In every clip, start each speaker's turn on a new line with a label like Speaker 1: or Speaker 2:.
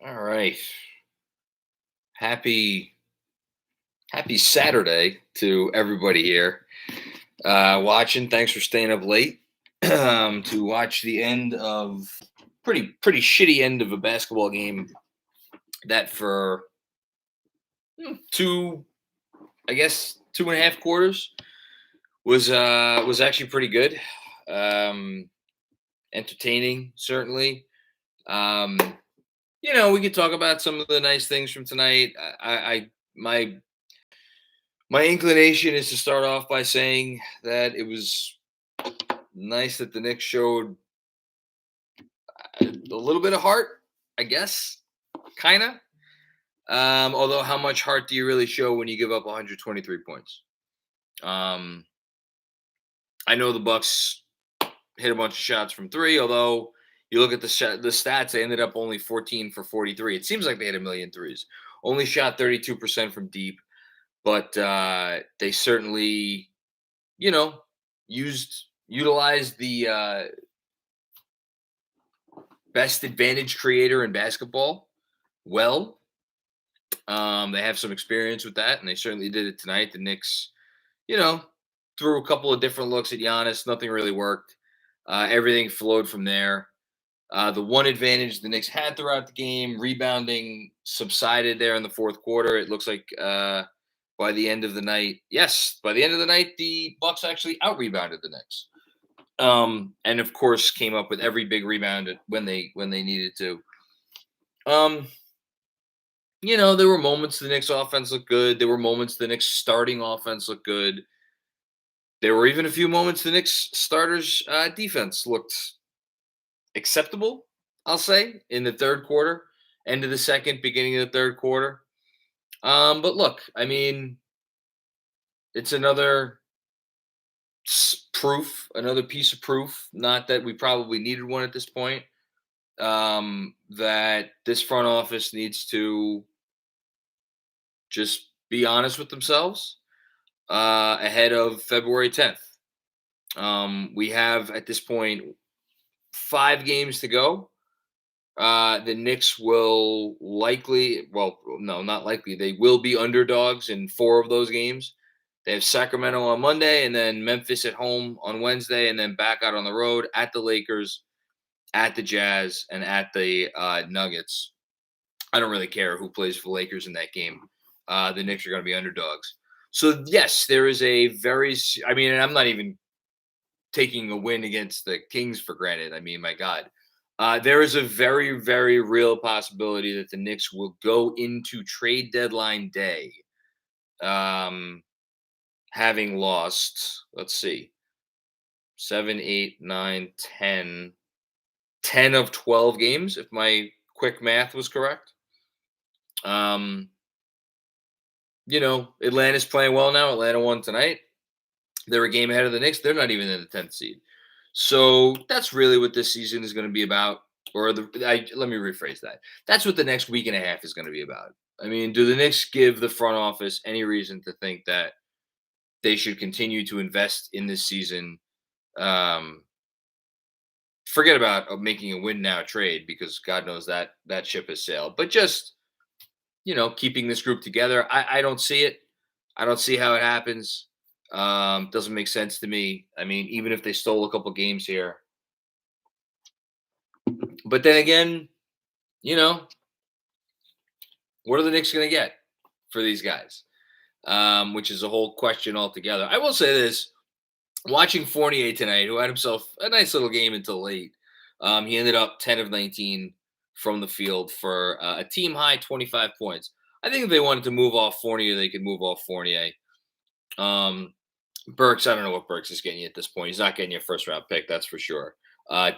Speaker 1: All right. Happy happy Saturday to everybody here watching. Thanks for staying up late to watch the end of pretty shitty end of a basketball game that for two, I guess 2.5 quarters was actually pretty good. Um, Entertaining certainly. Um, we could talk about some of the nice things from tonight. I my inclination is to start off by saying that it was nice that the Knicks showed a little bit of heart, I guess, kind of. Although, how much heart do you really show when you give up 123 points? Um, I know the Bucks hit a bunch of shots from three, although you look at the stats, they ended up only 14 for 43. It seems like they had a million threes. Only shot 32% from deep, but they certainly, you know, utilized the best advantage creator in basketball well. They have some experience with that, and they certainly did it tonight. The Knicks, you know, threw a couple of different looks at Giannis. Nothing really worked. Everything flowed from there. The one advantage the Knicks had throughout the game, rebounding, subsided there in the fourth quarter. It looks like by the end of the night, the Bucks actually out-rebounded the Knicks. And of course came up with every big rebound when they needed to. There were moments the Knicks offense looked good. There were moments the Knicks starting offense looked good. There were even a few moments the Knicks starters defense looked acceptable, I'll say, in the third quarter, end of the second, beginning of the third quarter. But look, I mean, it's another another piece of proof, not that we probably needed one at this point, that this front office needs to just be honest with themselves ahead of February 10th. We have, at this point, 5 games to go. The Knicks will likely, well, no, not likely. They will be underdogs in 4 of those games. They have Sacramento on Monday, and then Memphis at home on Wednesday, and then back out on the road at the Lakers, at the Jazz, and at the Nuggets. I don't really care who plays for the Lakers in that game. The Knicks are going to be underdogs. So, yes, there is a and I'm not even taking a win against the Kings for granted. I mean, my God. There is a very, very real possibility that the Knicks will go into trade deadline day having lost, let's see, 7, 8, 9, 10 of 12 games, if my quick math was correct. Atlanta's playing well now. Atlanta won tonight. They're a game ahead of the Knicks. They're not even in the 10th seed. So that's really what this season is going to be about. Let me rephrase that. That's what the next week and a half is going to be about. I mean, do the Knicks give the front office any reason to think that they should continue to invest in this season? Forget about making a win now trade, because God knows that ship has sailed. But just, keeping this group together, I don't see it. I don't see how it happens. Doesn't make sense to me. I mean, even if they stole a couple games here. But then again, what are the Knicks going to get for these guys? Which is a whole question altogether. I will say this. Watching Fournier tonight, who had himself a nice little game until late, he ended up 10 of 19 from the field for a team high 25 points. I think if they wanted to move off Fournier, they could move off Fournier. Burks, I don't know what Burks is getting you at this point. He's not getting you a first-round pick, that's for sure.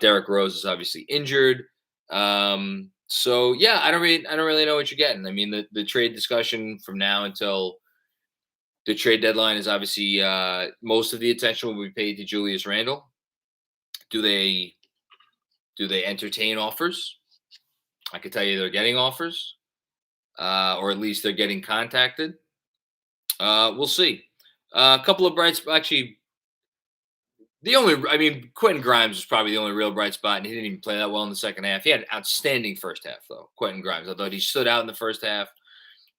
Speaker 1: Derrick Rose is obviously injured. So yeah, I don't really know what you're getting. I mean, the trade discussion from now until the trade deadline is obviously most of the attention will be paid to Julius Randle. Do they entertain offers? I could tell you they're getting offers, or at least they're getting contacted. We'll see. A couple of brights, actually, Quentin Grimes was probably the only real bright spot, and he didn't even play that well in the second half. He had an outstanding first half, though. Quentin Grimes, I thought he stood out in the first half.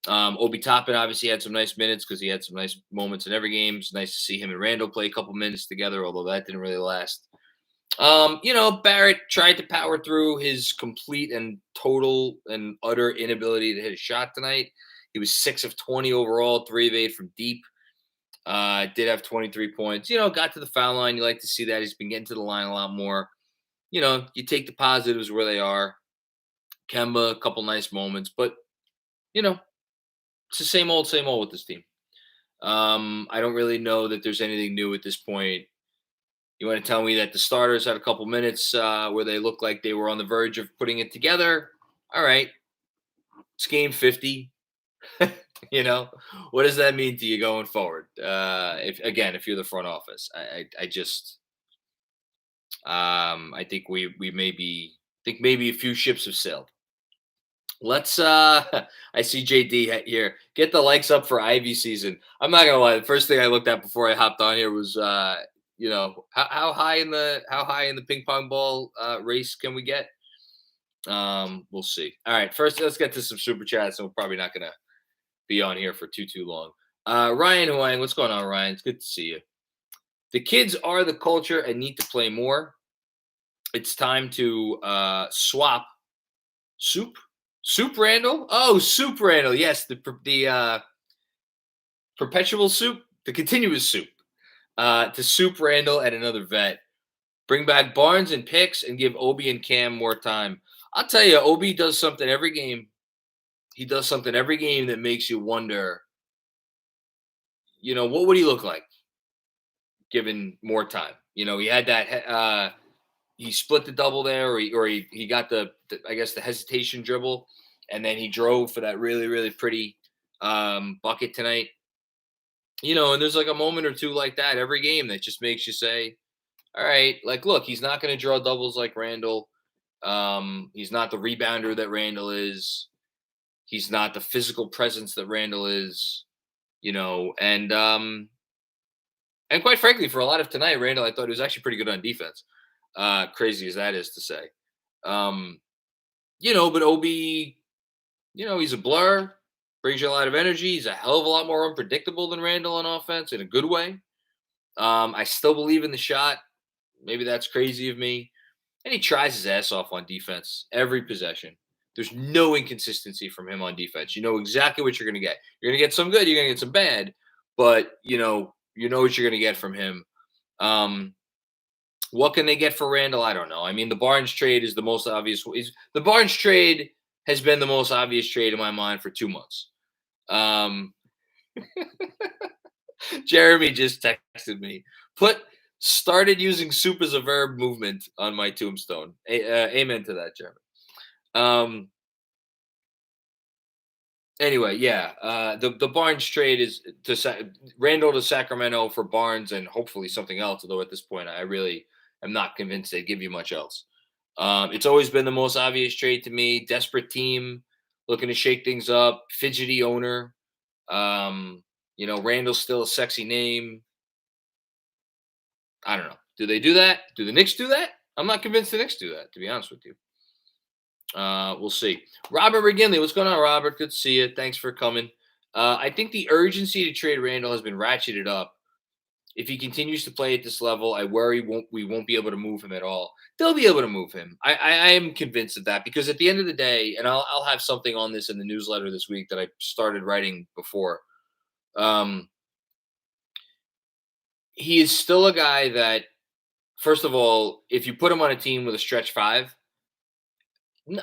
Speaker 1: Obi Toppin obviously had some nice minutes because he had some nice moments in every game. It's nice to see him and Randall play a couple minutes together, although that didn't really last. Barrett tried to power through his complete and total and utter inability to hit a shot tonight. He was 6 of 20 overall, 3 of 8 from deep. Did have 23 points. Got to the foul line. You like to see that. He's been getting to the line a lot more. You take the positives where they are. Kemba, a couple nice moments, but it's the same old with this team. I don't really know that there's anything new at this point. You want to tell me that the starters had a couple minutes where they looked like they were on the verge of putting it together? All right. It's game 50. What does that mean to you going forward? If you're the front office, I think maybe a few ships have sailed. Let's I see JD here. Get the likes up for Ivy season. I'm not gonna lie. The first thing I looked at before I hopped on here was how high in the ping pong ball race can we get? We'll see. All right, first let's get to some super chats, and we're probably not gonna be on here for too long. Ryan Huang, what's going on, Ryan? It's good to see you. The kids are the culture and need to play more. It's time to swap Soup Randall. Oh, Soup Randall. Yes, the perpetual soup, the continuous soup. To Soup Randall and another vet. Bring back Barnes and Picks and give Obi and Cam more time. I'll tell you, Obi does something every game. He does something every game that makes you wonder, what would he look like given more time? He had that he split the double there, or he got the hesitation dribble, and then he drove for that really, really pretty bucket tonight. And there's like a moment or two like that every game that just makes you say, all right, like, look, he's not going to draw doubles like Randall. He's not the rebounder that Randall is. He's not the physical presence that Randall is, and quite frankly, for a lot of tonight, Randall, I thought he was actually pretty good on defense. Crazy as that is to say. But Obi, he's a blur, brings you a lot of energy. He's a hell of a lot more unpredictable than Randall on offense in a good way. I still believe in the shot. Maybe that's crazy of me. And he tries his ass off on defense every possession. There's no inconsistency from him on defense. You know exactly what you're going to get. You're going to get some good. You're going to get some bad. But, you know what you're going to get from him. What can they get for Randall? I don't know. I mean, the Barnes trade is the most obvious. The Barnes trade has been the most obvious trade in my mind for 2 months. Jeremy just texted me. Started using soup as a verb movement on my tombstone. Amen to that, Jeremy. Anyway, yeah. The Barnes trade is Randall to Sacramento for Barnes and hopefully something else. Although at this point, I really am not convinced they'd give you much else. It's always been the most obvious trade to me. Desperate team looking to shake things up. Fidgety owner. Randall's still a sexy name. I don't know. Do they do that? Do the Knicks do that? I'm not convinced the Knicks do that, to be honest with you. We'll see. Robert McGinley, what's going on, Robert? Good to see you. Thanks for coming. I think the urgency to trade Randall has been ratcheted up. If he continues to play at this level, I worry we won't be able to move him at all. They'll be able to move him. I am convinced of that because at the end of the day, and I'll have something on this in the newsletter this week that I started writing before. He is still a guy that, first of all, if you put him on a team with a stretch five,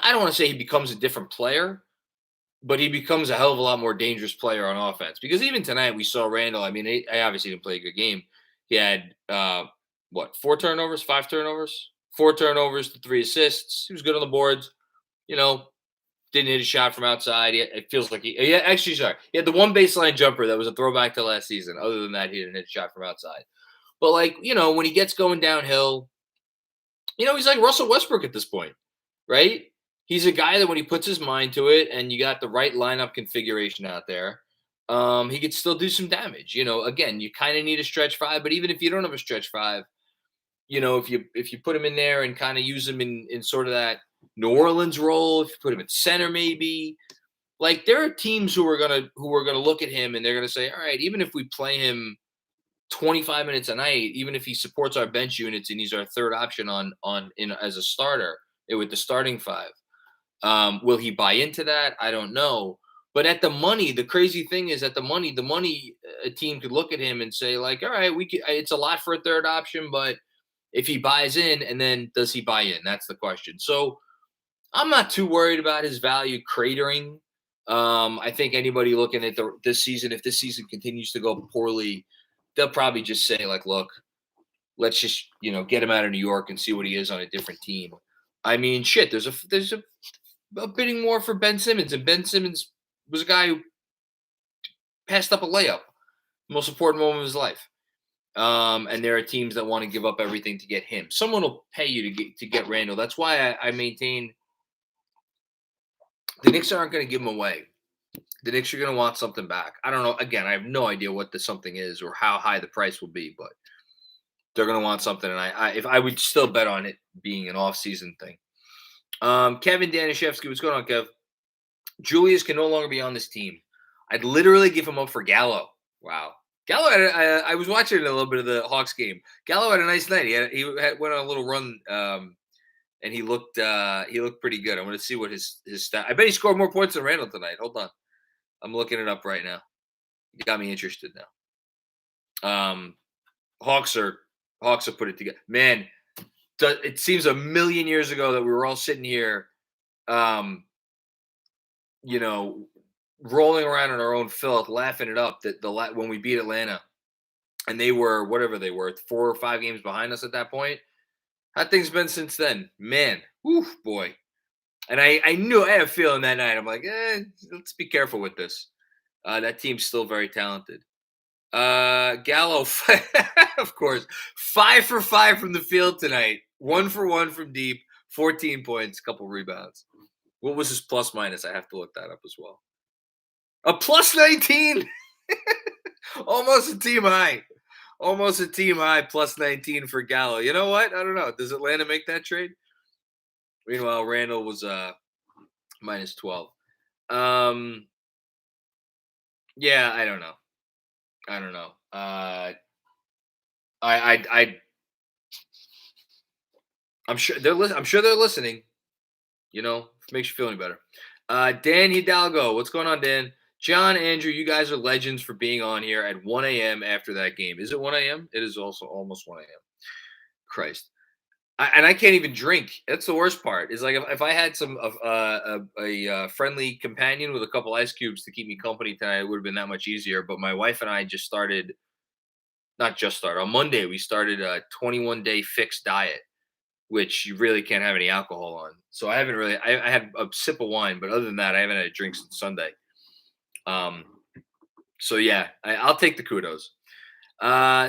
Speaker 1: I don't want to say he becomes a different player, but he becomes a hell of a lot more dangerous player on offense. Because even tonight we saw Randall. I mean, I obviously didn't play a good game. He had 4 turnovers, 5 turnovers, 4 turnovers to 3 assists. He was good on the boards. Didn't hit a shot from outside. It feels like he had the one baseline jumper that was a throwback to last season. Other than that, he didn't hit a shot from outside. But when he gets going downhill, he's like Russell Westbrook at this point, right? He's a guy that when he puts his mind to it and you got the right lineup configuration out there, he could still do some damage. Again, you kind of need a stretch five, but even if you don't have a stretch five, if you put him in there and kind of use him in sort of that New Orleans role, if you put him at center, maybe like there are teams who are gonna look at him and they're gonna say, all right, even if we play him 25 minutes a night, even if he supports our bench units and he's our third option on in as a starter with the starting five, will he buy into that? I don't know. But at the money, the crazy thing is at the money, a team could look at him and say like, all right, it's a lot for a third option, but if he buys in, and then does he buy in? That's the question. So I'm not too worried about his value cratering. I think anybody looking at this season, if this season continues to go poorly, they'll probably just say like, look, let's just get him out of New York and see what he is on a different team. I mean, shit. There's a bidding war for Ben Simmons, and Ben Simmons was a guy who passed up a layup, most important moment of his life. And there are teams that want to give up everything to get him. Someone will pay you to get Randall. That's why I maintain the Knicks aren't going to give him away. The Knicks are going to want something back. I don't know. Again, I have no idea what the something is or how high the price will be, but they're going to want something. And if I would still bet on it being an off-season thing. Kevin Danishevsky, what's going on, Kev? Julius can no longer be on this team. I'd literally give him up for Gallo. Wow. Gallo, I was watching a little bit of the Hawks game. Gallo had a nice night. He went on a little run, and he looked pretty good. I want to see what his stat. I bet he scored more points than Randall tonight. Hold on, I'm looking it up right now. You got me interested now. Hawks are put it together. Man, it seems a million years ago that we were all sitting here, rolling around in our own filth, laughing it up when we beat Atlanta, and they were whatever they were, 4 or 5 games behind us at that point. How things been since then, man? Whew, boy. And I had a feeling that night. I'm like, let's be careful with this. That team's still very talented. Gallo, of course, 5 for 5 from the field tonight. 1 for 1 from deep. 14 points, couple rebounds. What was his plus minus? I have to look that up as well. A plus 19. Almost a team high. Almost a team high, plus 19 for Gallo. You know what? I don't know. Does Atlanta make that trade? Meanwhile, Randall was minus 12. Yeah, I don't know. I'm sure they're listening. If it makes you feel any better. Dan Hidalgo, what's going on, Dan? John, Andrew, you guys are legends for being on here at 1 a.m. after that game. Is it 1 a.m.? It is also almost 1 a.m. Christ. I can't even drink. That's the worst part. Is like if I had some a friendly companion with a couple ice cubes to keep me company tonight, it would have been that much easier. But my wife and I on Monday, we started a 21-day fixed diet, which you really can't have any alcohol on. So I haven't really. I had a sip of wine, but other than that, I haven't had a drink since Sunday. So yeah, I'll take the kudos.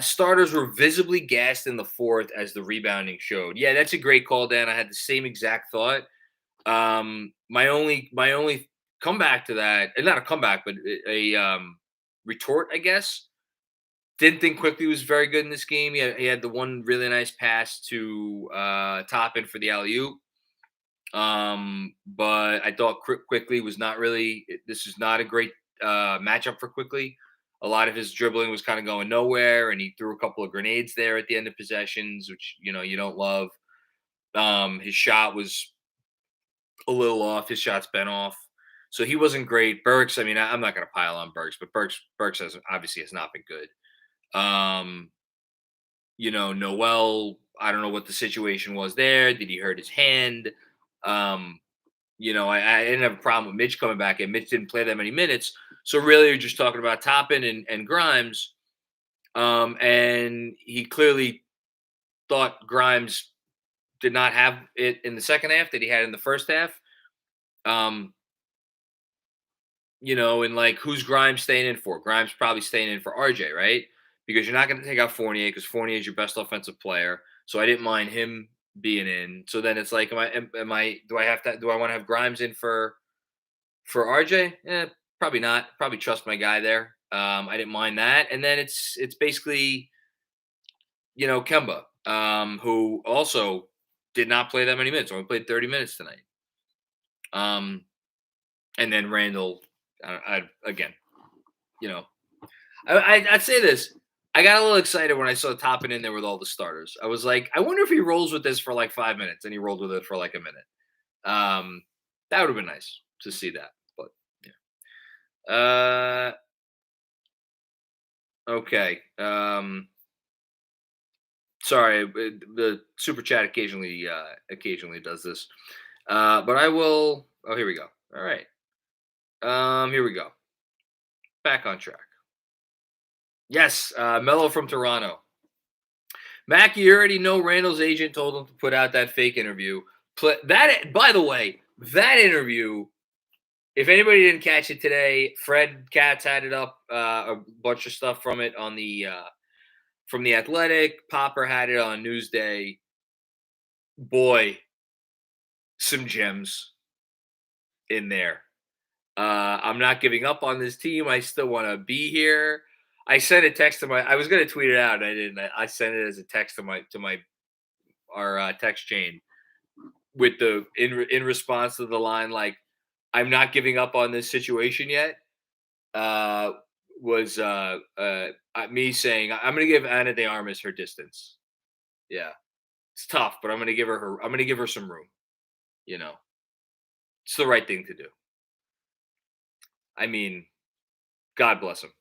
Speaker 1: Starters were visibly gassed in the fourth as the rebounding showed. Yeah, that's a great call, Dan. I had the same exact thought. My only comeback to that, and not a comeback, but a retort, I guess. Didn't think Quickly was very good in this game. He had the one really nice pass to Toppin for the alley-oop. But I thought Quickly was not really. This is not a great matchup for Quickly. A lot of his dribbling was kind of going nowhere, and he threw a couple of grenades there at the end of possessions, which you don't love. His shot was a little off. His shot's been off, so he wasn't great. Burks, I mean, I'm not going to pile on Burks, but Burks obviously has not been good. Noel, I don't know what the situation was there. Did he hurt his hand? I didn't have a problem with Mitch coming back, and Mitch didn't play that many minutes. So really, you're just talking about Toppin and Grimes. And he clearly thought Grimes did not have it in the second half that he had in the first half. And like, who's Grimes staying in for? Grimes probably staying in for RJ, right? Because you're not going to take out Fournier because Fournier is your best offensive player. So I didn't mind him being in. So then it's like, do I want to have Grimes in for RJ? Probably not. Probably trust my guy there. I didn't mind that. And then it's basically, Kemba. who also did not play that many minutes. Only played 30 minutes tonight. And then Randall, again, you know, I'd say this. I got a little excited when I saw Toppin in there with all the starters. I was like, I wonder if he rolls with this for like 5 minutes, and he rolled with it for like a minute. That would have been nice to see that, but yeah. Okay. Sorry, the super chat occasionally does this, but I will. Oh, here we go. All right. Here we go. Back on track. Yes, Mello from Toronto. Mac, you already know Randall's agent told him to put out that fake interview. That, by the way, that interview. If anybody didn't catch it today, Fred Katz had it up, a bunch of stuff from it on the from the Athletic. Popper had it on Newsday. Boy, some gems in there. I'm not giving up on this team. I still want to be here. I sent a text to I was going to tweet it out. I didn't. I sent it as a text to our text chain with the in response to the line like, "I'm not giving up on this situation yet." Was me saying I'm going to give Ana de Armas her distance. Yeah, it's tough, but I'm going to give her. I'm going to give her some room. You know, it's the right thing to do. I mean, God bless him.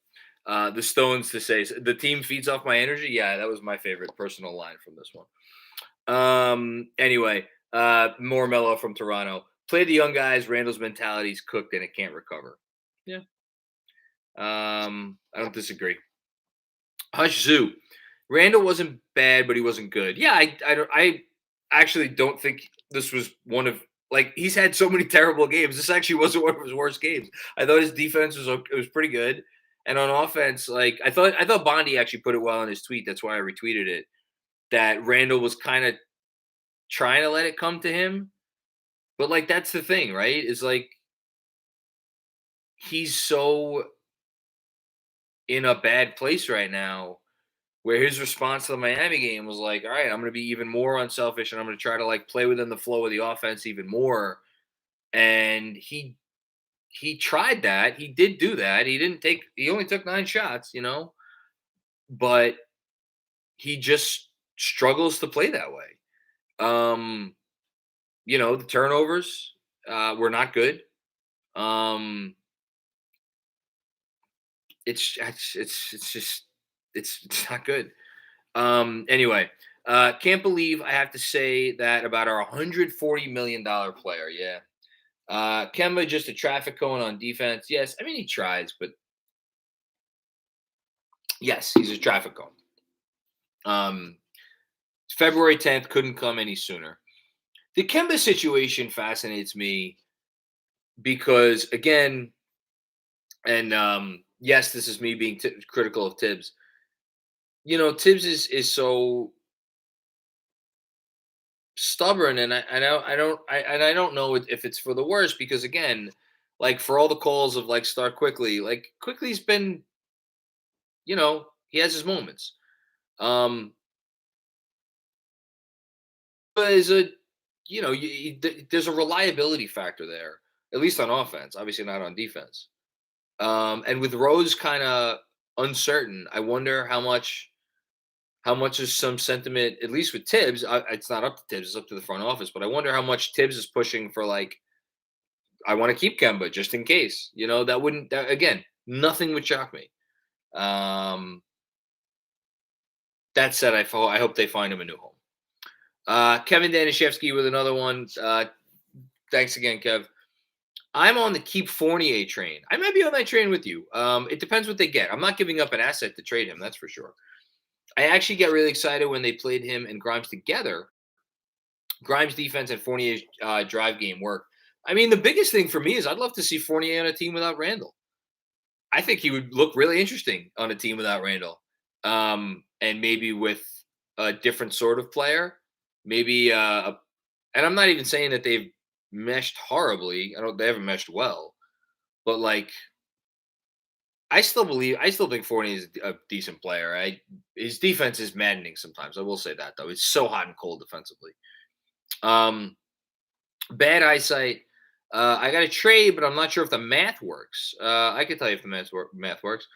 Speaker 1: The Stones to say the team feeds off my energy. Yeah, that was my favorite personal line from this one. Anyway, more Mello from Toronto. Play the young guys. Randall's mentality's cooked and it can't recover. Yeah. I don't disagree. Hush Zoo. Randall wasn't bad, but he wasn't good. Yeah, I actually don't think this was one of like he's had so many terrible games. This actually wasn't one of his worst games. I thought his defense was pretty good, and on offense, like I thought Bondi actually put it well in his tweet. That's why I retweeted it. That Randall was kind of trying to let it come to him, but like that's the thing, right? Is like he's so in a bad place right now where his response to the Miami game was like, all right, I'm going to be even more unselfish and I'm going to try to like play within the flow of the offense even more. And he tried that. He did do that. He only took 9 shots, but he just struggles to play that way. The turnovers were not good. It's not good. Anyway, can't believe I have to say that about our $140 million player. Yeah. Kemba just a traffic cone on defense. Yes. I mean, he tries, but yes, he's a traffic cone. February 10th couldn't come any sooner. The Kemba situation fascinates me because, again, and yes, this is me being critical of Tibbs. Tibbs is so stubborn, and I don't know if it's for the worse because again, like for all the calls of like start quickly, like quickly's been, he has his moments. But is a, there's a reliability factor there, at least on offense. Obviously not on defense. And with Rose kind of uncertain, I wonder how much is some sentiment, at least with Tibbs. It's not up to Tibbs; it's up to the front office. But I wonder how much Tibbs is pushing for, like, I want to keep Kemba just in case. Again, nothing would shock me. That said, I hope they find him a new home. Kevin Danishevsky with another one. Thanks again, Kev. I'm on the keep Fournier train. I might be on that train with you. It depends what they get. I'm not giving up an asset to trade him. That's for sure. I actually get really excited when they played him and Grimes together. Grimes' defense and Fournier's drive game work. I mean, the biggest thing for me is I'd love to see Fournier on a team without Randall. I think he would look really interesting on a team without Randall, and maybe with a different sort of player. Maybe, and I'm not even saying that they've meshed horribly. They haven't meshed well, but like I still think Fournier is a decent player. His defense is maddening sometimes. I will say that though. It's so hot and cold defensively. Um, Bad eyesight. I got a trade, but I'm not sure if the math works. I can tell you if the math works.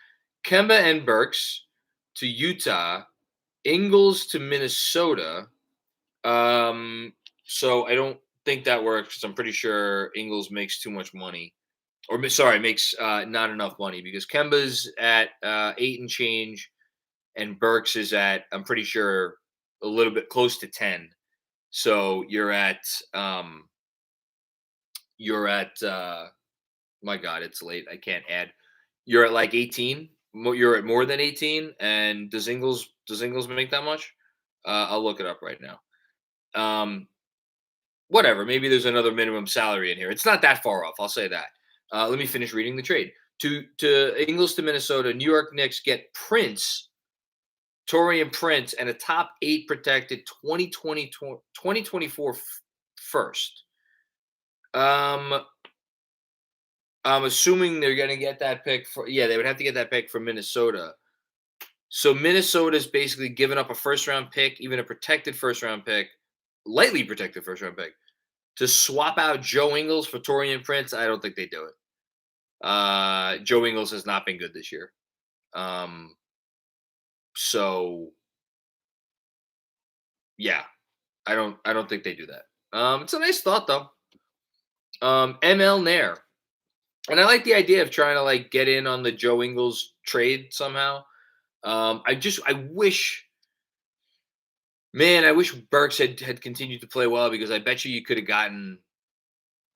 Speaker 1: Kemba and Burks to Utah, Ingles to Minnesota. So I don't think that works because I'm pretty sure Ingles makes too much money, or sorry, makes not enough money because Kemba's at 8 and change, and Burks is at, I'm pretty sure, a little bit close to 10. So you're at my God, it's late. I can't add. You're at like 18. You're at more than 18. And does Ingles make that much? I'll look it up right now. Whatever. Maybe there's another minimum salary in here. It's not that far off. I'll say that. Let me finish reading the trade. To Ingles to Minnesota, New York Knicks get Prince, Torian Prince, and a top 8 protected 2024 first. I'm assuming they're going to get that pick they would have to get that pick from Minnesota. So Minnesota's basically given up a first round pick, even a protected first round pick, lightly protected first round pick, to swap out Joe Ingles for Torian Prince. I don't think they do it. Joe Ingles has not been good this year. So yeah, I don't think they do that. It's a nice thought though. ML Nair. And I like the idea of trying to like get in on the Joe Ingles trade somehow. I wish Burks had continued to play well because I bet you could have gotten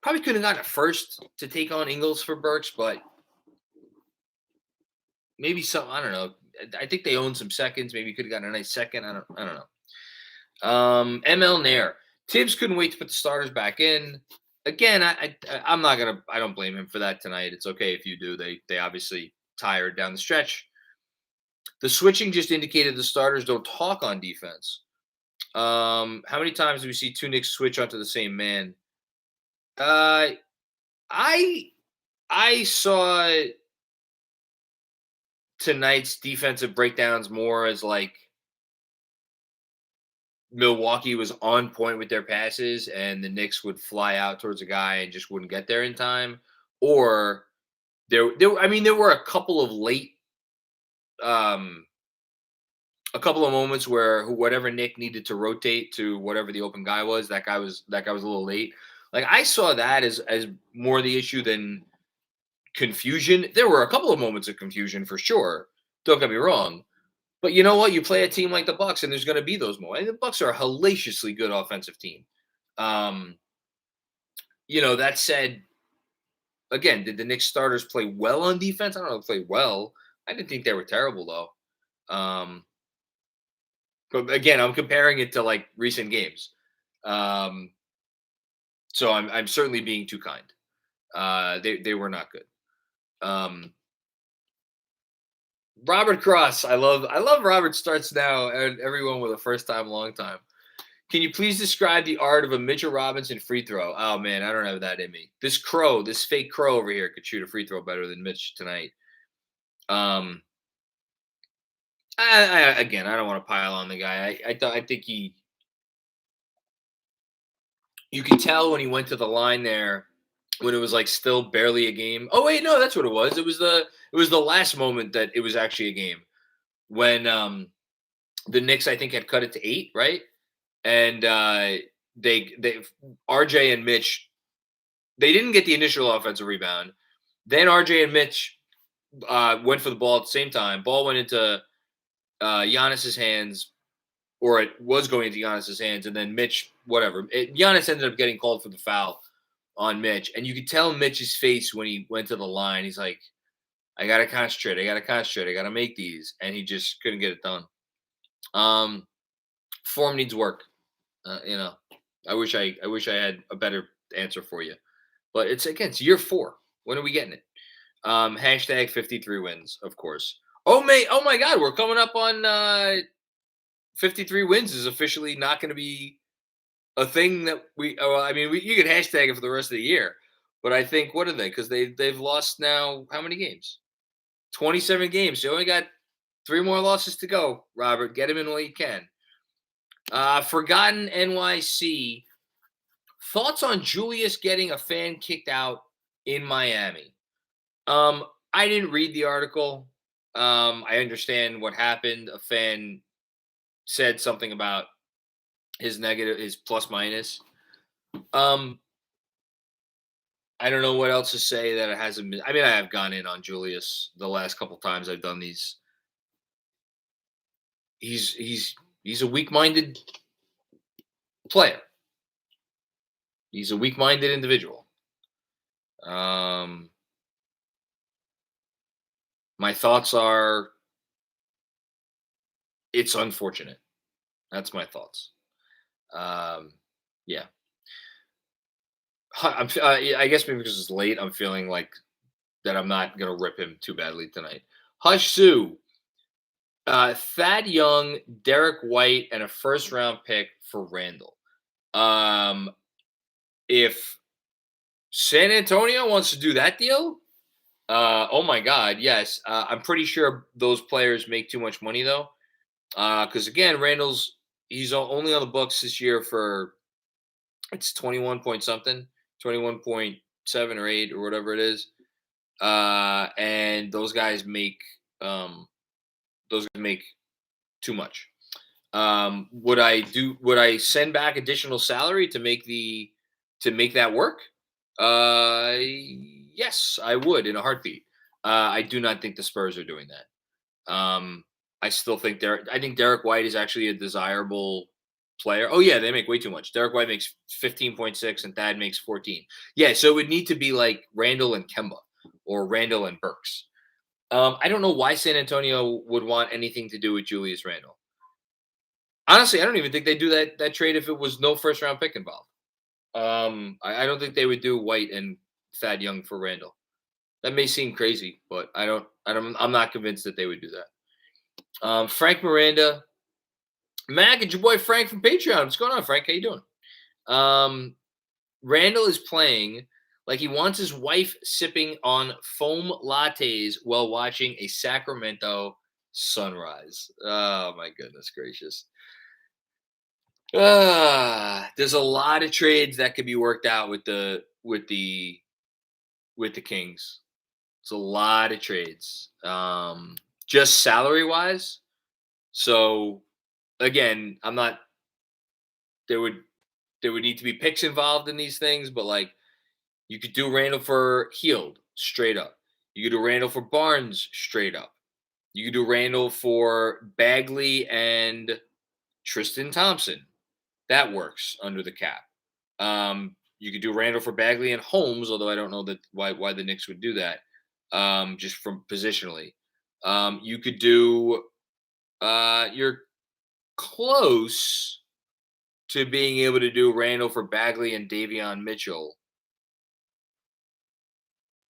Speaker 1: a first to take on Ingles for Burks, but maybe some, I don't know. I think they own some seconds. Maybe you could have gotten a nice second. I don't know. ML Nair. Tibbs couldn't wait to put the starters back in. Again, I'm not gonna. I don't blame him for that tonight. It's okay if you do. They obviously tired down the stretch. The switching just indicated the starters don't talk on defense. How many times do we see two Knicks switch onto the same man? I saw tonight's defensive breakdowns more as like Milwaukee was on point with their passes and the Knicks would fly out towards a guy and just wouldn't get there in time. Or there were a couple of late, a couple of moments where whatever Nick needed to rotate to whatever the open guy was, that guy was a little late. Like I saw that as more the issue than confusion. There were a couple of moments of confusion for sure. Don't get me wrong. But you know what? You play a team like the Bucks, and there's going to be those moments. And the Bucks are a hellaciously good offensive team. That said, again, did the Knicks starters play well on defense? I don't know if they played well. I didn't think they were terrible though. But again, I'm comparing it to like recent games. So I'm certainly being too kind. They were not good. Robert Cross, I love Robert starts now and everyone with a first time, long time. Can you please describe the art of a Mitchell Robinson free throw? Oh man, I don't have that in me. This fake crow over here could shoot a free throw better than Mitch tonight. I don't want to pile on the guy. I think you can tell when he went to the line there when it was like still barely a game. Oh wait, no, that's what it was. It was the last moment that it was actually a game when the Knicks I think had cut it to 8, right? And they RJ and Mitch, they didn't get the initial offensive rebound. Then RJ and Mitch went for the ball at the same time. Ball went into Giannis's hands, or it was going into Giannis's hands, and then Mitch, Giannis ended up getting called for the foul on Mitch, and you could tell Mitch's face when he went to the line. He's like, I gotta concentrate. I gotta make these, and he just couldn't get it done. Form needs work. I wish I had a better answer for you, but it's year 4. When are we getting it? Hashtag 53 wins, of course. Oh my God, we're coming up on 53 wins is officially not going to be a thing that you could hashtag it for the rest of the year, but I think what are they? Because they've lost now how many games? 27 games. You only got 3 more losses to go, Robert. Get him in while you can. Forgotten NYC. Thoughts on Julius getting a fan kicked out in Miami? I didn't read the article. I understand what happened. A fan said something about his plus minus. I don't know what else to say that it hasn't been. I mean, I have gone in on Julius the last couple times I've done these. He's a weak-minded player. He's a weak-minded individual. My thoughts are, it's unfortunate. That's my thoughts. Yeah. I guess maybe because it's late, I'm feeling like that I'm not going to rip him too badly tonight. Hush Sue. Thad Young, Derek White, and a first-round pick for Randall. If San Antonio wants to do that deal, oh my God, yes. I'm pretty sure those players make too much money though, because again, he's only on the books this year for it's 21 point something, 21.7 or 8 or whatever it is, and those guys make too much. Would I send back additional salary to make that work? Yes, I would in a heartbeat. I do not think the Spurs are doing that. I still think Derek White is actually a desirable player. Oh yeah, they make way too much. Derek White makes 15.6 and Thad makes 14. Yeah, so it would need to be like Randall and Kemba or Randall and Burks. I don't know why San Antonio would want anything to do with Julius Randle. Honestly, I don't even think they'd do that trade if it was no first round pick involved. I don't think they would do White and Thad Young for Randall. That may seem crazy, but I'm not convinced that they would do that. Frank Miranda. Mac, it's your boy Frank from Patreon. What's going on, Frank? How you doing? Randall is playing like he wants his wife sipping on foam lattes while watching a Sacramento sunrise. Oh my goodness gracious. There's a lot of trades that could be worked out with the Kings. It's a lot of trades. Just salary wise. So again, there would need to be picks involved in these things, but like you could do Randall for Hield straight up. You could do Randall for Barnes straight up. You could do Randall for Bagley and Tristan Thompson. That works under the cap. You could do Randall for Bagley and Holmes, although I don't know why the Knicks would do that. Just from positionally. You could do you're close to being able to do Randall for Bagley and Davion Mitchell,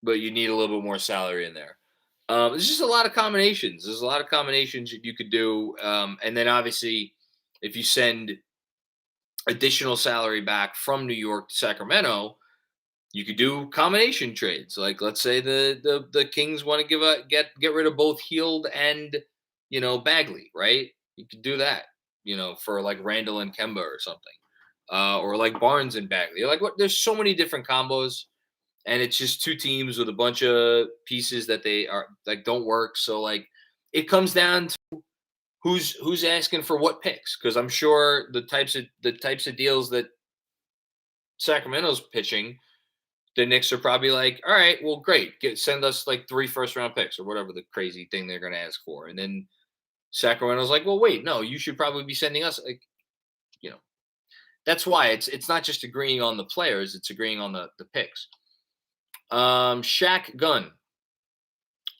Speaker 1: but you need a little bit more salary in there. There's just a lot of combinations. There's a lot of combinations you could do. And then obviously, if you send additional salary back from New York to Sacramento, you could do combination trades. Like let's say the Kings want to get rid of both Hield and Bagley, right? You could do that, for like Randall and Kemba or something, or like Barnes and Bagley. Like what? There's so many different combos, and it's just two teams with a bunch of pieces that they are like don't work. So like it comes down to who's asking for what picks, because I'm sure the types of deals that Sacramento's pitching, the Knicks are probably like, all right, well, great, send us like 3 first-round picks or whatever the crazy thing they're going to ask for, and then Sacramento's like, well, wait, no, you should probably be sending us like, that's why it's not just agreeing on the players, it's agreeing on the picks. Shaq Gunn.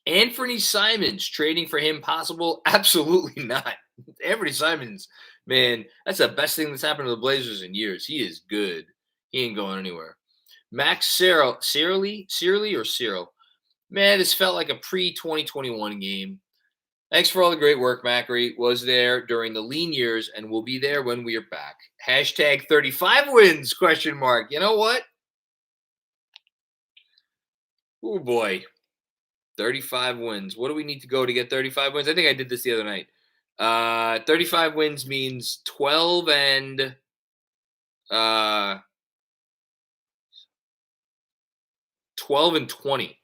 Speaker 1: Anthony Simons, trading for him possible? Absolutely not. Anthony Simons, man, that's the best thing that's happened to the Blazers in years. He is good. He ain't going anywhere. Max Cyril, man, this felt like a pre-2021 game. Thanks for all the great work, Macri. Was there during the lean years and will be there when we are back. Hashtag 35 wins, question mark. You know what? Oh, boy. 35 wins. What do we need to go to get 35 wins? I think I did this the other night. 35 wins means 12 and 20.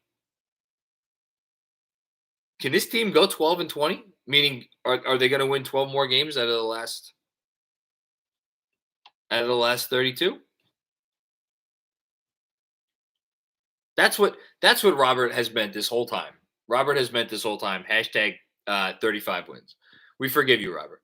Speaker 1: Can this team go 12 and 20? Meaning, are they going to win 12 more games out of the last 32? That's what Robert has meant this whole time. Robert has meant this whole time. Hashtag 35 wins. We forgive you, Robert.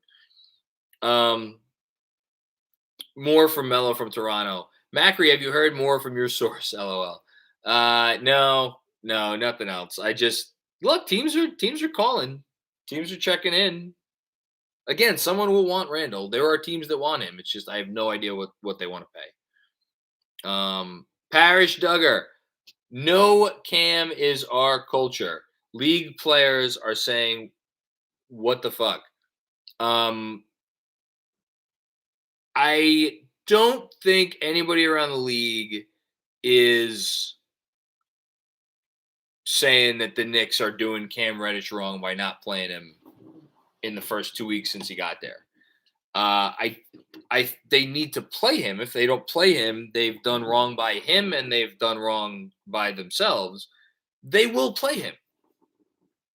Speaker 1: More from Mello from Toronto. Macri, have you heard more from your source? LOL. No, nothing else. I just look. Teams are calling. Teams are checking in. Again, someone will want Randall. There are teams that want him. It's just I have no idea what they want to pay. Parish Duggar. No Cam is our culture. League players are saying, what the fuck? I don't think anybody around the league is saying that the Knicks are doing Cam Reddish wrong by not playing him in the first 2 weeks since he got there. They need to play him. If they don't play him, they've done wrong by him and they've done wrong by themselves. They will play him.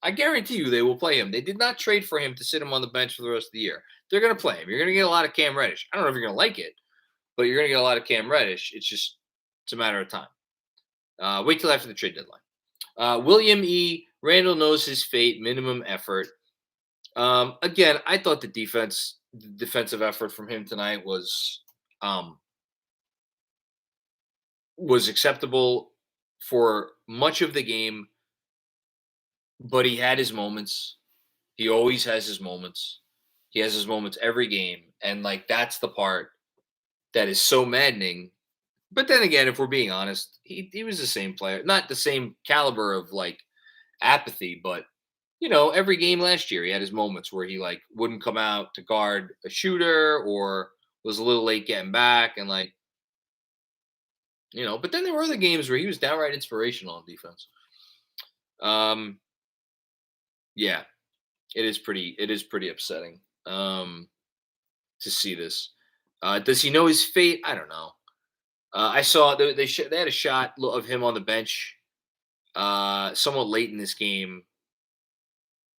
Speaker 1: I guarantee you they will play him. They did not trade for him to sit him on the bench for the rest of the year. They're going to play him. You're going to get a lot of Cam Reddish. I don't know if you're going to like it, but you're going to get a lot of Cam Reddish. It's a matter of time. Wait till after the trade deadline. William E. Randall knows his fate. Minimum effort. Again, I thought the defensive effort from him tonight was acceptable for much of the game, but he had his moments. He always has his moments. He has his moments every game, and that's the part that is so maddening. But then again, if we're being honest, he was the same player, not the same caliber of apathy, but every game last year he had his moments where he wouldn't come out to guard a shooter or was a little late getting back and but then there were other games where he was downright inspirational on defense. Yeah, it is pretty upsetting to see this. Does he know his fate? I don't know. I saw they had a shot of him on the bench somewhat late in this game.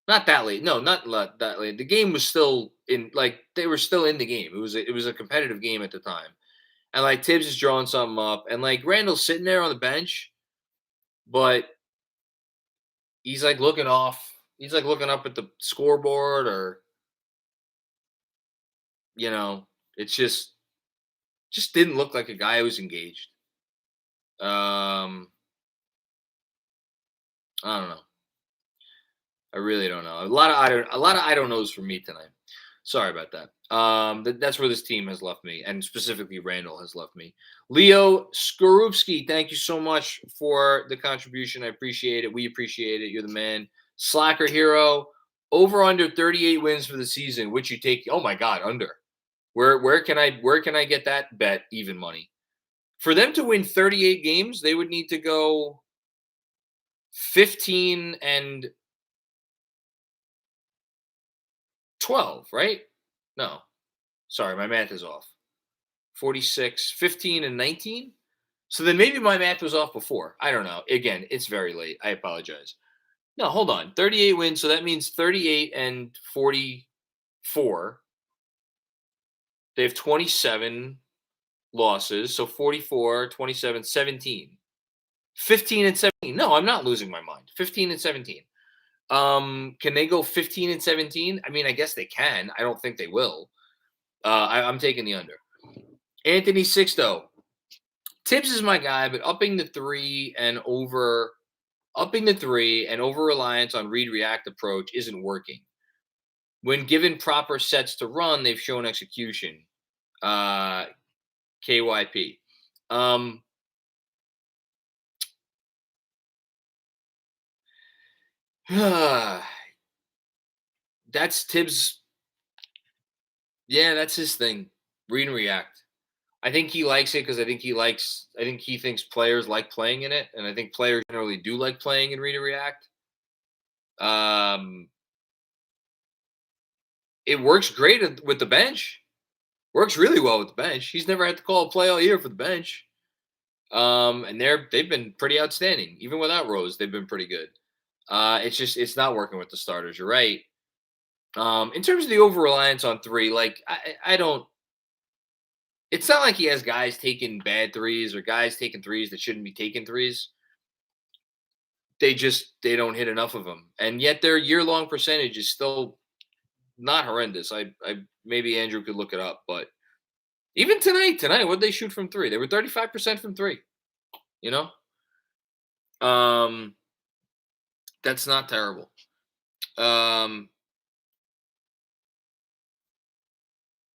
Speaker 1: Not that late. No, not that late. The game was still in, they were still in the game. It was a competitive game at the time. And Tibbs is drawing something up. And Randall's sitting there on the bench, but he's looking off. He's looking up at the scoreboard or it just didn't look like a guy who was engaged. I don't know. I really don't know. A lot of I don't knows for me tonight. Sorry about that. That's where this team has left me, and specifically Randall has left me. Leo Skorupski, thank you so much for the contribution. I appreciate it. We appreciate it. You're the man. Slacker hero. Over under 38 wins for the season. Which you take? Oh my God, under. Where can I get that bet even money? For them to win 38 games, they would need to go 15 and 12, right? No. Sorry, my math is off. 46, 15, and 19? So then maybe my math was off before. I don't know. Again, it's very late. I apologize. No, hold on. 38 wins, so that means 38 and 44. They have 27 losses, so 44, 27, 17. 15 and 17. No, I'm not losing my mind. 15 and 17. Can they go 15 and 17? I mean, I guess they can. I don't think they will. I'm taking the under. Anthony Sixto. Tibbs is my guy, but upping the three and over reliance on read react approach isn't working. When given proper sets to run, they've shown execution. KYP. That's Tibbs. Yeah, that's his thing. Read and react. I think he likes it because I think he thinks players like playing in it, and I think players generally do like playing in read and react. It works great with the bench. Works really well with the bench. He's never had to call a play all year for the bench. And they've been pretty outstanding. Even without Rose, they've been pretty good. It's not working with the starters. You're right. In terms of the over reliance on three, like I don't. It's not like he has guys taking bad threes or guys taking threes that shouldn't be taking threes. They don't hit enough of them, and yet their year-long percentage is still not horrendous. I maybe Andrew could look it up, but even tonight, what did they shoot from three? They were 35% from three. You know, that's not terrible.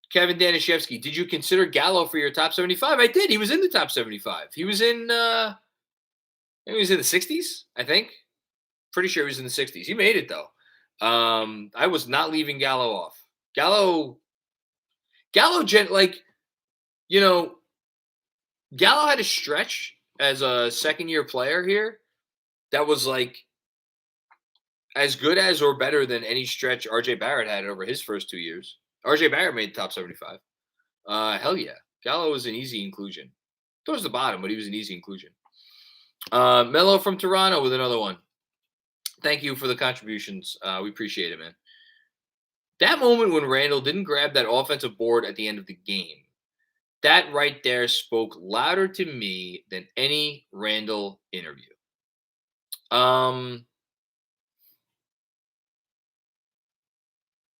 Speaker 1: Kevin Danishevsky, did you consider Gallo for your top 75? I did. He was in the top 75. He was in maybe he was in the 60s, I think. Pretty sure he was in the 60s. He made it though. I was not leaving Gallo off. Gallo like, you know, Gallo had a stretch as a second-year player here that was like as good as or better than any stretch RJ Barrett had over his first 2 years. RJ Barrett made the top 75. Hell yeah. Gallo was an easy inclusion. Towards the bottom, but he was an easy inclusion. Mello from Toronto with another one. Thank you for the contributions. We appreciate it, man. That moment when Randall didn't grab that offensive board at the end of the game, that right there spoke louder to me than any Randall interview.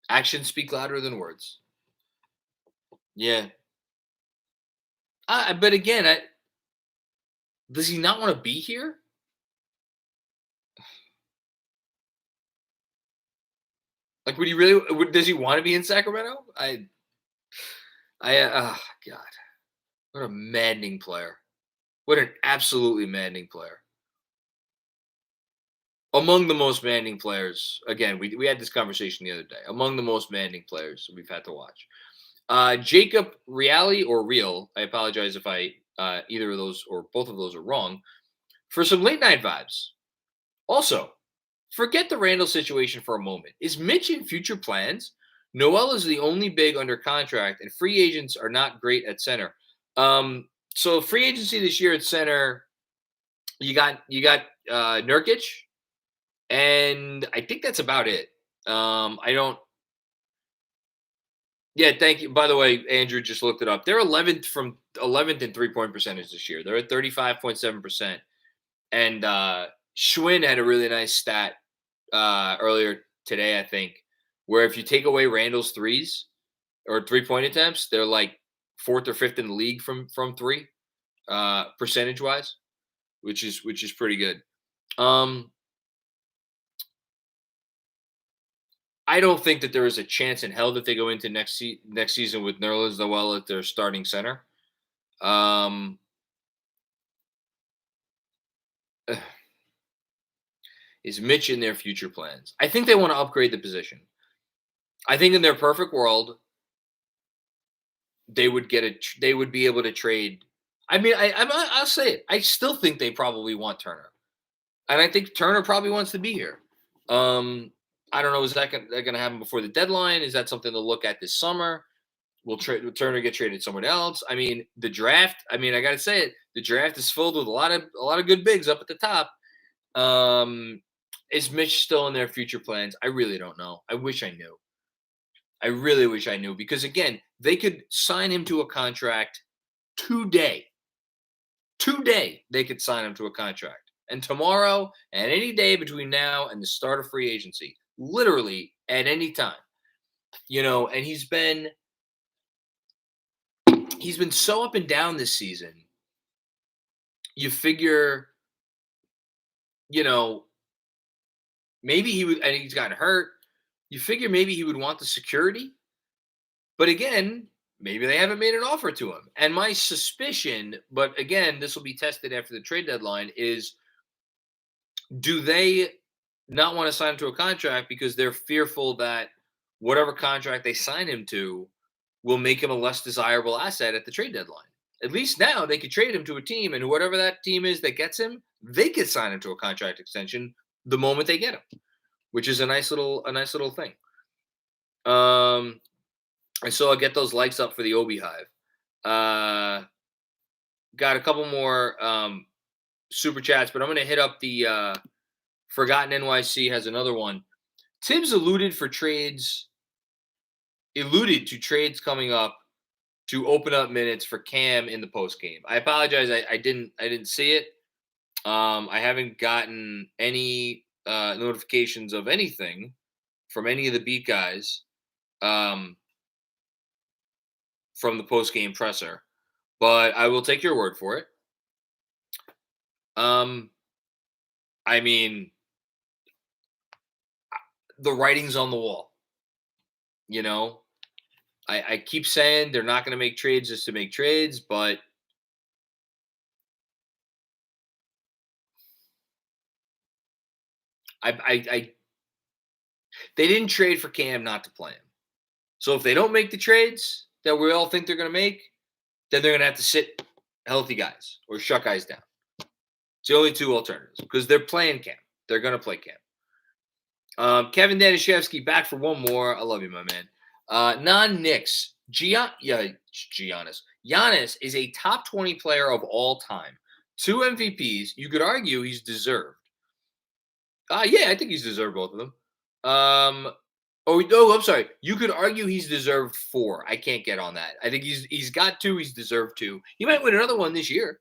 Speaker 1: Actions speak louder than words. Yeah. But again, does he not want to be here? Like, would he really? Does he want to be in Sacramento? Oh God, what a maddening player! What an absolutely maddening player! Among the most maddening players. Again, we had this conversation the other day. Among the most maddening players we've had to watch. Jacob Reali or Real. I apologize if I either of those or both of those are wrong. For some late night vibes. Also, forget the Randall situation for a moment. Is Mitch in future plans? Noel is the only big under contract, and free agents are not great at center. So free agency this year at center, you got Nurkic, and I think that's about it. I don't. Yeah, thank you. By the way, Andrew just looked it up. They're 11th in 3-point percentage this year. They're at 35.7%. And Schwinn had a really nice stat earlier today, I think, where if you take away Randall's threes or 3-point attempts, they're like 4th or 5th in the league from three, percentage wise, which is pretty good. I don't think that there is a chance in hell that they go into next season with Nerlens Noel at their starting center. Is Mitch in their future plans? I think they want to upgrade the position. I think in their perfect world, they would be able to trade. I mean, I'll say it. I still think they probably want Turner, and I think Turner probably wants to be here. I don't know. Is that going to happen before the deadline? Is that something to look at this summer? Will Turner get traded somewhere else? I mean, the draft. I mean, I got to say it. The draft is filled with a lot of good bigs up at the top. Is Mitch still in their future plans? I really don't know. I wish I knew. I really wish I knew because again, they could sign him to a contract today. Today, they could sign him to a contract. And tomorrow, and any day between now and the start of free agency, literally at any time. And he's been so up and down this season. You figure, maybe he would, and he's gotten hurt. You figure maybe he would want the security. But again, maybe they haven't made an offer to him. And my suspicion, but again, this will be tested after the trade deadline, is do they not want to sign him to a contract because they're fearful that whatever contract they sign him to will make him a less desirable asset at the trade deadline? At least now they could trade him to a team, and whatever that team is that gets him, they could sign him to a contract extension the moment they get him. which is a nice little thing. And so I'll get those likes up for the Obi Hive. Got a couple more super chats, but I'm gonna hit up the Forgotten NYC has another one. Tibbs alluded to trades coming up to open up minutes for Cam in the post game. I apologize, I didn't see it. I haven't gotten any notifications of anything from any of the beat guys from the post game presser, but I will take your word for it. I mean, the writing's on the wall. You know, I keep saying they're not going to make trades just to make trades, but I they didn't trade for Cam not to play him. So if they don't make the trades that we all think they're going to make, then they're going to have to sit healthy guys or shut guys down. It's the only two alternatives because they're playing Cam. They're going to play Cam. Kevin Danishevsky back for one more. I love you, my man. Non-Knicks. Giannis. Giannis is a top 20 player of all time. 2 MVPs. You could argue he's deserved. Yeah, I think he's deserved both of them. I'm sorry. You could argue he's deserved 4. I can't get on that. I think he's got 2. He's deserved 2. He might win another one this year.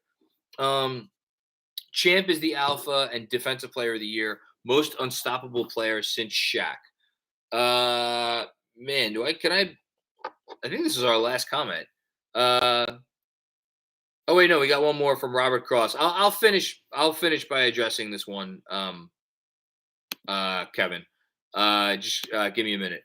Speaker 1: Champ is the alpha and defensive player of the year. Most unstoppable player since Shaq. Man, I think this is our last comment. Oh wait, no, we got one more from Robert Cross. I'll finish by addressing this one. Kevin. Just give me a minute.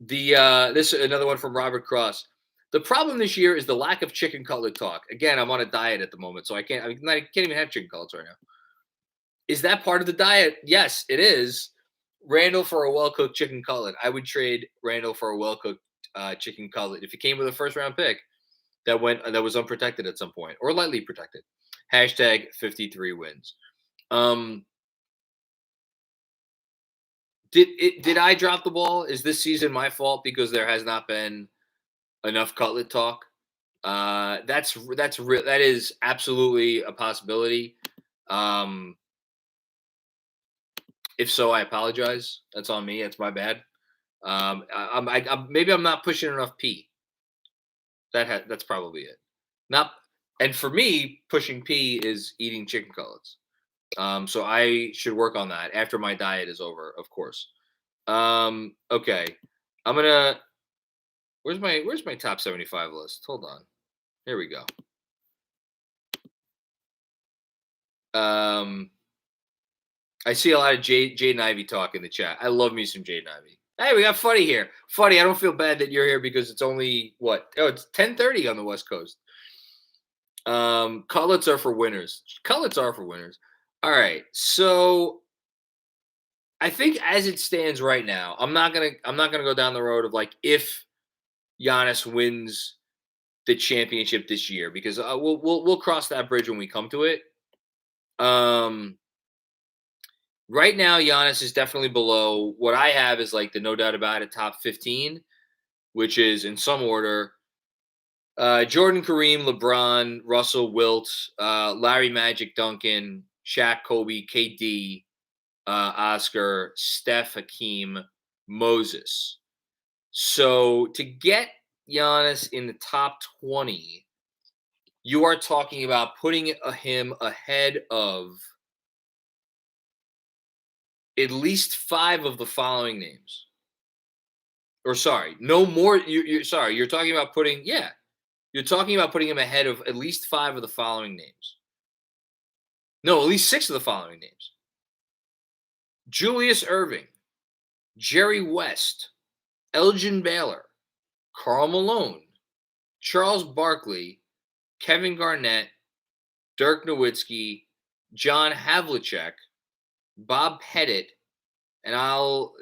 Speaker 1: This another one from Robert Cross. The problem this year is the lack of chicken cutlet talk. Again, I'm on a diet at the moment, so I can't even have chicken cutlets right now. Is that part of the diet? Yes, it is. Randall for a well-cooked chicken cutlet. I would trade Randall for a well-cooked chicken cutlet if it came with a first-round pick that was unprotected at some point or lightly protected. Hashtag 53 wins. Did I drop the ball? Is this season my fault because there has not been enough cutlet talk? That is absolutely a possibility. If so, I apologize. That's on me. That's my bad. Maybe I'm not pushing enough P. That's probably it. And for me, pushing P is eating chicken cutlets. So I should work on that after my diet is over, of course. Okay. I'm gonna. Where's my top 75 list? Hold on. Here we go. I see a lot of Jaden Ivey talk in the chat. I love me some Jaden Ivey. Hey, we got Fuddy here. Fuddy, I don't feel bad that you're here because it's only it's 10:30 on the West Coast. Cutlets are for winners. All right, so I think as it stands right now, I'm not gonna go down the road of like if Giannis wins the championship this year because we'll cross that bridge when we come to it. Right now, Giannis is definitely below. What I have is like the no doubt about it top 15, which is in some order. Jordan, Kareem, LeBron, Russell, Wilt, Larry, Magic, Duncan, Shaq, Kobe, KD, Oscar, Steph, Hakeem, Moses. So to get Giannis in the top 20, you are talking about putting him ahead of at least 5 of the following names. Or sorry, no more. You're talking about putting him ahead of at least 5 of the following names. No, at least 6 of the following names. Julius Erving, Jerry West, Elgin Baylor, Karl Malone, Charles Barkley, Kevin Garnett, Dirk Nowitzki, John Havlicek, Bob Pettit, and I'll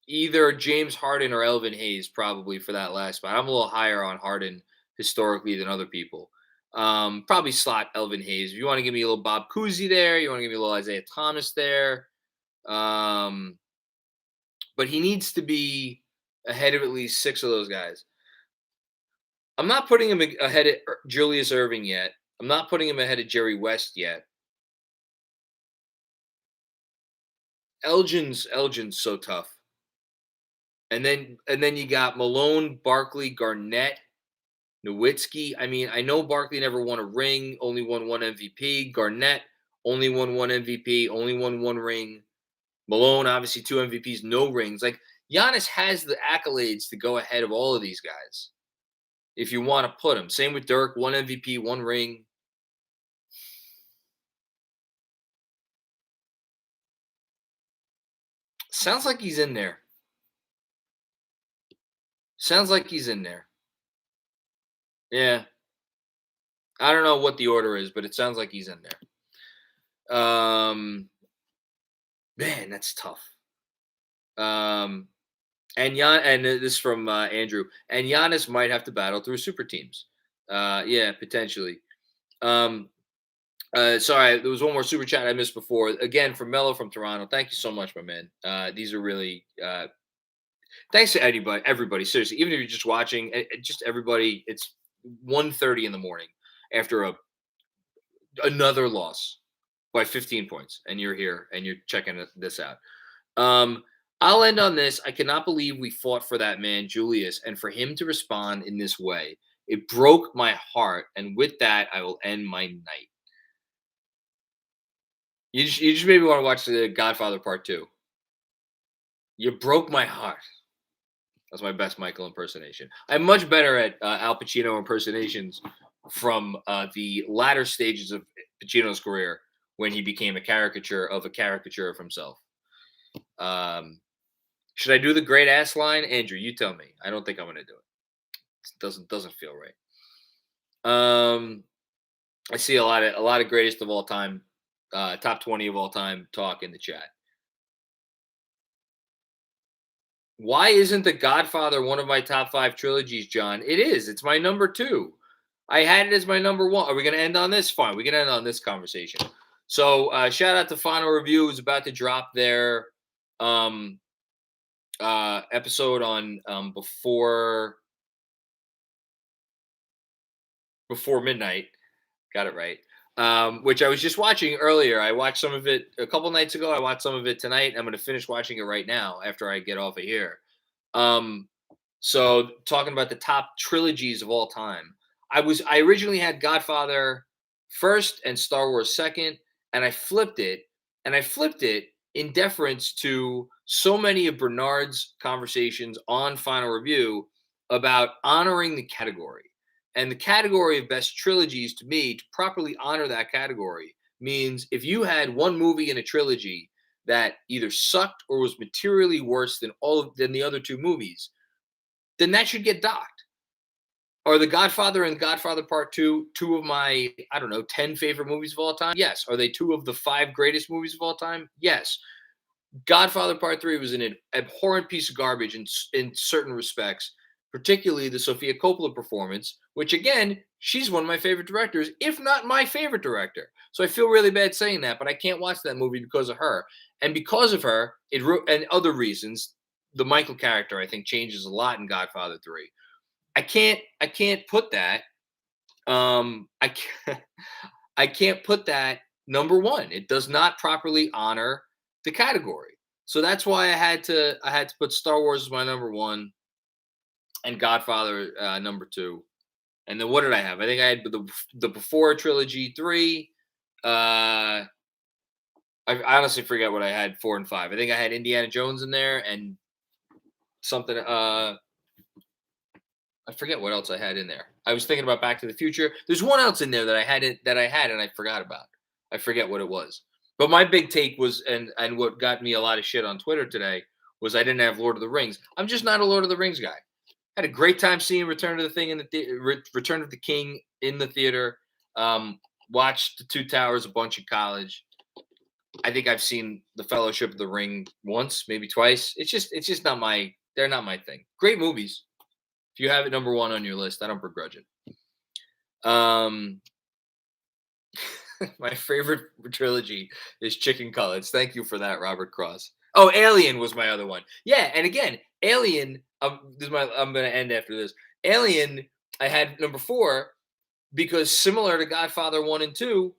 Speaker 1: either James Harden or Elvin Hayes probably for that last spot. I'm a little higher on Harden historically than other people. Probably slot Elvin Hayes. If you want to give me a little Bob Cousy there, you want to give me a little Isaiah Thomas there. But he needs to be ahead of at least 6 of those guys. I'm not putting him ahead of Julius Erving yet. I'm not putting him ahead of Jerry West yet. Elgin's so tough. And then you got Malone, Barkley, Garnett, Nowitzki. I mean, I know Barkley never won a ring, only won 1 MVP. Garnett only won 1 MVP, only won 1 ring. Malone, obviously 2 MVPs, no rings. Like, Giannis has the accolades to go ahead of all of these guys if you want to put him. Same with Dirk, 1 MVP, 1 ring. Sounds like he's in there. Yeah. I don't know what the order is, but it sounds like he's in there. Man, that's tough. And this is from Andrew. And Giannis might have to battle through super teams. Yeah, potentially. Sorry, there was one more super chat I missed before. Again, from Mello from Toronto. Thank you so much, my man. These are really thanks to everybody. Seriously, even if you're just watching, just everybody. It's 1:30 in the morning after another loss by 15 points, and you're here and you're checking this out. I'll end on this. I cannot believe we fought for that man, Julius, and for him to respond in this way. It broke my heart, and with that, I will end my night. You just made me want to watch The Godfather Part 2. You broke my heart. That's my best Michael impersonation. I'm much better at Al Pacino impersonations from the latter stages of Pacino's career when he became a caricature of himself. Should I do the great ass line? Andrew, you tell me. I don't think I'm going to do it. It doesn't feel right. I see a lot of greatest of all time, top 20 of all time talk in the chat. Why isn't The Godfather one of my top 5 trilogies, John? It is. It's my number 2. I had it as my number 1. Are we going to end on this? Fine. We can end on this conversation. So shout out to Final Review, who's about to drop their episode on before midnight. Got it right. Which I was just watching earlier. I watched some of it a couple nights ago. I watched some of it tonight. I'm going to finish watching it right now after I get off of here. So talking about the top trilogies of all time. I originally had Godfather first and Star Wars second, and I flipped it. And I flipped it in deference to so many of Bernard's conversations on Final Review about honoring the category. And the category of best trilogies, to me, to properly honor that category, means if you had one movie in a trilogy that either sucked or was materially worse than the other 2 movies, then that should get docked. Are The Godfather and Godfather Part 2 2 of my, 10 favorite movies of all time? Yes. Are they 2 of the 5 greatest movies of all time? Yes. Godfather Part 3 was an abhorrent piece of garbage in certain respects, particularly the Sofia Coppola performance, which, again, she's one of my favorite directors, if not my favorite director. So I feel really bad saying that, but I can't watch that movie because of her. And because of her, and other reasons, the Michael character, I think, changes a lot in Godfather 3. I can't put that. I can't put that number 1. It does not properly honor the category. So that's why I had to put Star Wars as my number 1 and Godfather number 2. And then what did I have? I think I had the Before trilogy 3. I honestly forget what I had 4 and 5. I think I had Indiana Jones in there and something. I forget what else I had in there. I was thinking about Back to the Future. There's one else in there that I had and I forgot about. I forget what it was. But my big take was, and what got me a lot of shit on Twitter today, was I didn't have Lord of the Rings. I'm just not a Lord of the Rings guy. Had a great time seeing Return of the King in the theater. Watched The Two Towers a bunch in college. I think I've seen The Fellowship of the Ring once, maybe twice. It's just not they're not my thing. Great movies. If you have it number 1 on your list, I don't begrudge it. Um, my favorite trilogy is Chicken Cutlets. Thank you for that, Robert Cross. Oh, Alien was my other one. Yeah, and again, Alien. I'm gonna end after this. Alien. I had number 4 because similar to Godfather 1 and 2,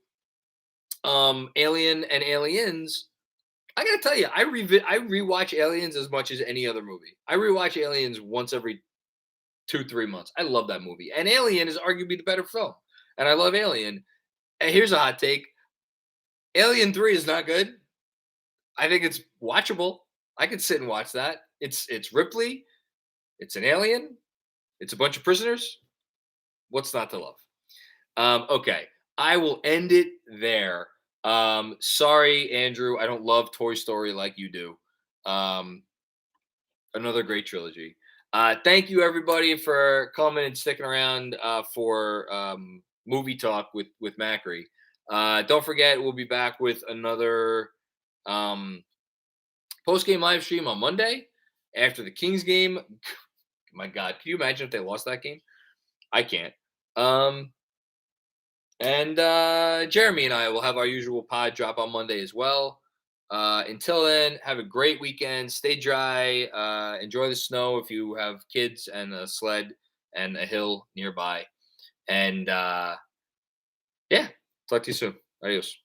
Speaker 1: Alien and Aliens. I gotta tell you, I rewatch Aliens as much as any other movie. I rewatch Aliens once every 2-3 months. I love that movie, and Alien is arguably the better film, and I love Alien. And here's a hot take: Alien 3 is not good. I think it's watchable. I could sit and watch that. It's Ripley. It's an alien. It's a bunch of prisoners. What's not to love? Okay, I will end it there. Sorry, Andrew, I don't love Toy Story like you do. Um, Another great trilogy. Thank you, everybody, for coming and sticking around for movie talk with Macri. Don't forget, we'll be back with another um, post game live stream on Monday after the Kings game. My God, can you imagine if they lost that game? I can't. And Jeremy and I will have our usual pod drop on Monday as well. Until then, have a great weekend. Stay dry. Enjoy the snow if you have kids and a sled and a hill nearby. And yeah, talk to you soon. Adios.